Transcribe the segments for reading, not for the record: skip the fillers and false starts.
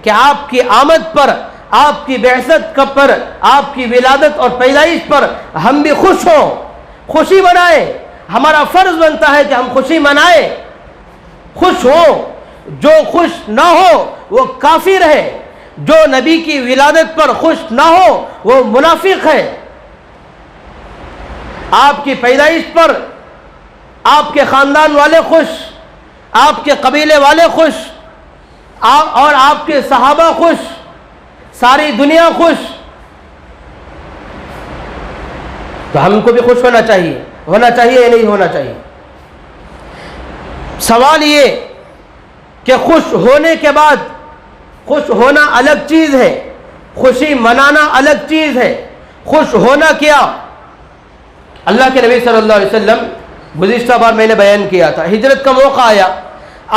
کہ آپ کی آمد پر، آپ کی بعثت پر، آپ کی ولادت اور پیدائش پر ہم بھی خوش ہوں، خوشی منائیں۔ ہمارا فرض بنتا ہے کہ ہم خوشی منائیں، خوش ہوں۔ جو خوش نہ ہو وہ کافر ہے، جو نبی کی ولادت پر خوش نہ ہو وہ منافق ہے۔ آپ کی پیدائش پر آپ کے خاندان والے خوش، آپ کے قبیلے والے خوش، اور آپ کے صحابہ خوش، ساری دنیا خوش، تو ہم کو بھی خوش ہونا چاہیے یا نہیں ہونا چاہیے؟ سوال یہ کہ خوش ہونے کے بعد، خوش ہونا الگ چیز ہے، خوشی منانا الگ چیز ہے۔ خوش ہونا کیا؟ اللہ کے نبی صلی اللہ علیہ وسلم، گزشتہ بار میں نے بیان کیا تھا، ہجرت کا موقع آیا،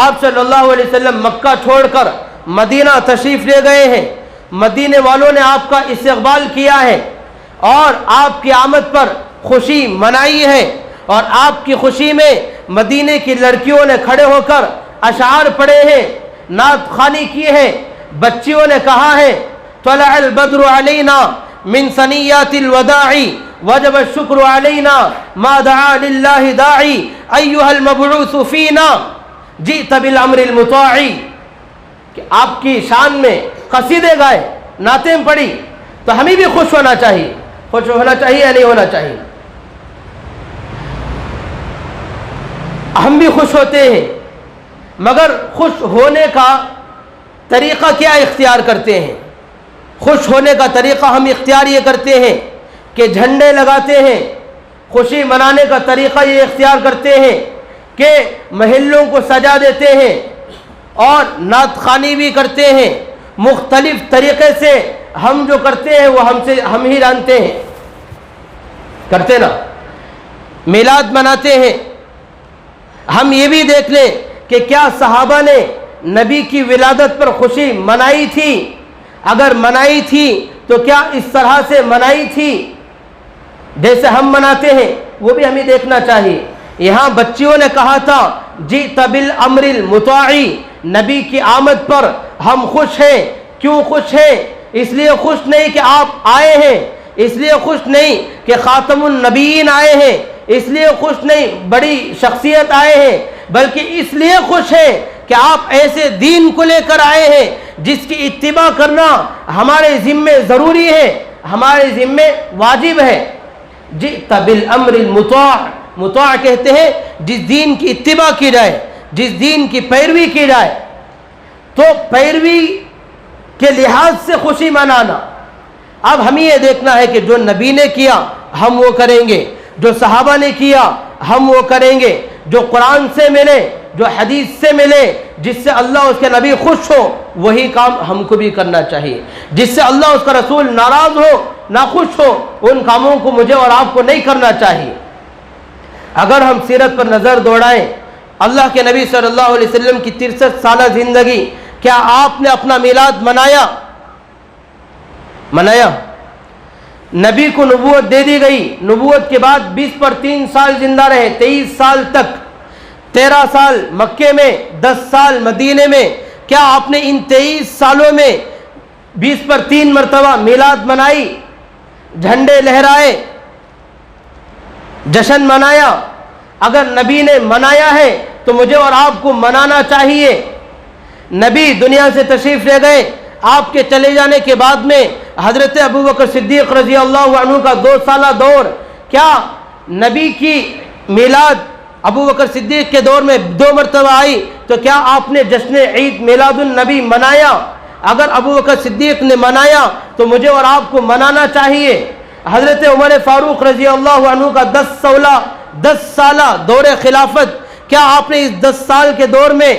آپ صلی اللہ علیہ وسلم مکہ چھوڑ کر مدینہ تشریف لے گئے ہیں۔ مدینے والوں نے آپ کا استقبال کیا ہے اور آپ کی آمد پر خوشی منائی ہے، اور آپ کی خوشی میں مدینے کی لڑکیوں نے کھڑے ہو کر اشعار پڑھے ہیں، نعت خوانی کی ہے، بچیوں نے کہا ہے طلع البدر علینا من ثنیات الوداع وجب الشکر علینا ما دعا للہ داعی ایہا المبعوث فینا جئت بالامر المطاع، کہ آپ کی شان میں قصیدے گائے، نعتیں پڑھی، تو ہمیں بھی خوش ہونا چاہیے یا نہیں ہونا چاہیے؟ ہم بھی خوش ہوتے ہیں، مگر خوش ہونے کا طریقہ کیا اختیار کرتے ہیں؟ خوش ہونے کا طریقہ ہم اختیار یہ کرتے ہیں کہ جھنڈے لگاتے ہیں، خوشی منانے کا طریقہ یہ اختیار کرتے ہیں کہ محلوں کو سجا دیتے ہیں اور نعت خوانی بھی کرتے ہیں۔ مختلف طریقے سے ہم جو کرتے ہیں وہ ہم ہی جانتے ہیں، کرتے نا، میلاد مناتے ہیں۔ ہم یہ بھی دیکھ لیں کہ کیا صحابہ نے نبی کی ولادت پر خوشی منائی تھی؟ اگر منائی تھی تو کیا اس طرح سے منائی تھی جیسے ہم مناتے ہیں؟ وہ بھی ہمیں دیکھنا چاہیے۔ یہاں بچیوں نے کہا تھا جئت بالامر المطاع، نبی کی آمد پر ہم خوش ہیں۔ کیوں خوش ہیں؟ اس لیے خوش نہیں کہ آپ آئے ہیں، اس لیے خوش نہیں کہ خاتم النبیین آئے ہیں، اس لیے خوش نہیں بڑی شخصیت آئے ہیں، بلکہ اس لیے خوش ہیں کہ آپ ایسے دین کو لے کر آئے ہیں جس کی اتباع کرنا ہمارے ذمے ضروری ہے، ہمارے ذمے واجب ہے۔ جئت بالامر المطاع، مطاع کہتے ہیں جس دین کی اتباع کی جائے، جس دین کی پیروی کی جائے، تو پیروی کے لحاظ سے خوشی منانا۔ اب ہمیں یہ دیکھنا ہے کہ جو نبی نے کیا ہم وہ کریں گے، جو صحابہ نے کیا ہم وہ کریں گے، جو قرآن سے ملے، جو حدیث سے ملے، جس سے اللہ اس کے نبی خوش ہو، وہی کام ہم کو بھی کرنا چاہیے۔ جس سے اللہ اس کا رسول ناراض ہو، ناخوش ہو، ان کاموں کو مجھے اور آپ کو نہیں کرنا چاہیے۔ اگر ہم سیرت پر نظر دوڑائیں، اللہ کے نبی صلی اللہ علیہ وسلم کی 63 سالہ زندگی، کیا آپ نے اپنا میلاد منایا؟ نبی کو نبوت دے دی گئی، نبوت کے بعد 20 پر 3 سال زندہ رہے، 23 سال تک، 13 سال مکے میں، 10 سال مدینے میں۔ کیا آپ نے ان 23 سالوں میں 20 پر 3 مرتبہ میلاد منائی، جھنڈے لہرائے، جشن منایا؟ اگر نبی نے منایا ہے تو مجھے اور آپ کو منانا چاہیے۔ نبی دنیا سے تشریف لے گئے، آپ کے چلے جانے کے بعد میں حضرت ابوبکر صدیق رضی اللہ عنہ کا 2 سالہ دور، کیا نبی کی میلاد ابوبکر صدیق کے دور میں 2 مرتبہ آئی، تو کیا آپ نے جشن عید میلاد النبی منایا؟ اگر ابوبکر صدیق نے منایا تو مجھے اور آپ کو منانا چاہیے۔ حضرت عمر فاروق رضی اللہ عنہ کا 10 سالہ دور خلافت، کیا آپ نے اس 10 سال کے دور میں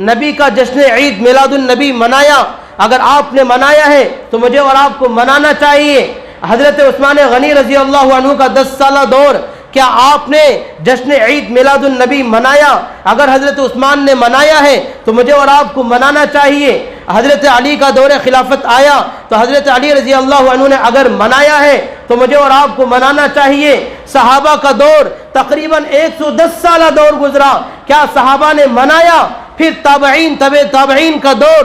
نبی کا جشن عید میلاد النبی منایا؟ اگر آپ نے منایا ہے تو مجھے اور آپ کو منانا چاہیے۔ حضرت عثمان غنی رضی اللہ عنہ کا 10 سالہ دور، کیا آپ نے جشن عید میلاد النبی منایا؟ اگر حضرت عثمان نے منایا ہے تو مجھے اور آپ کو منانا چاہیے۔ حضرت علی کا دور خلافت آیا تو حضرت علی رضی اللہ عنہ نے اگر منایا ہے تو مجھے اور آپ کو منانا چاہیے۔ صحابہ کا دور تقریباً 110 سالہ دور گزرا، کیا صحابہ نے منایا؟ پھر تابعین، تابعین کا دور